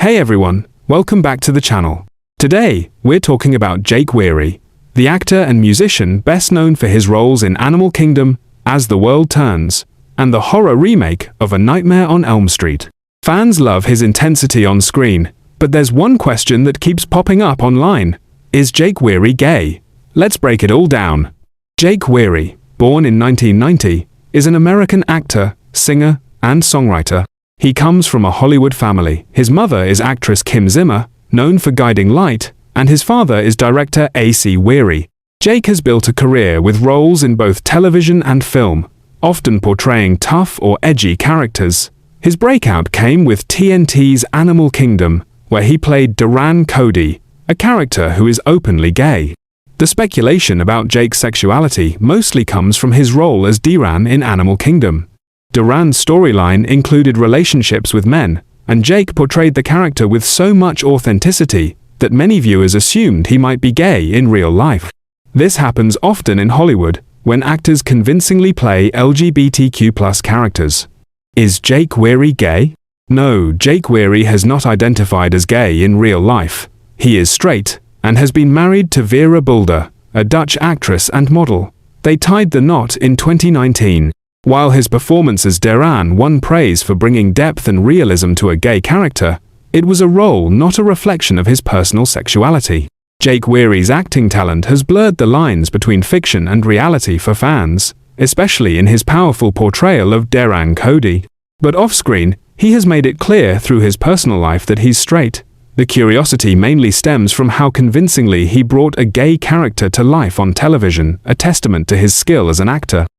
Hey everyone, welcome back to the channel. Today, we're talking about Jake Weary, the actor and musician best known for his roles in Animal Kingdom, As the World Turns, and the horror remake of A Nightmare on Elm Street. Fans love his intensity on screen, but there's one question that keeps popping up online. Is Jake Weary gay? Let's break it all down. Jake Weary, born in 1990, is an American actor, singer, and songwriter. He comes from a Hollywood family. His mother is actress Kim Zimmer, known for Guiding Light, and his father is director A.C. Weary. Jake has built a career with roles in both television and film, often portraying tough or edgy characters. His breakout came with TNT's Animal Kingdom, where he played Duran Cody, a character who is openly gay. The speculation about Jake's sexuality mostly comes from his role as Duran in Animal Kingdom. Duran's storyline included relationships with men, and Jake portrayed the character with so much authenticity that many viewers assumed he might be gay in real life. This happens often in Hollywood, when actors convincingly play LGBTQ+ characters. Is Jake Weary gay? No, Jake Weary has not identified as gay in real life. He is straight, and has been married to Vera Bulder, a Dutch actress and model. They tied the knot in 2019. While his performance as Duran won praise for bringing depth and realism to a gay character, it was a role, not a reflection of his personal sexuality. Jake Weary's acting talent has blurred the lines between fiction and reality for fans, especially in his powerful portrayal of Duran Cody. But off-screen, he has made it clear through his personal life that he's straight. The curiosity mainly stems from how convincingly he brought a gay character to life on television, a testament to his skill as an actor.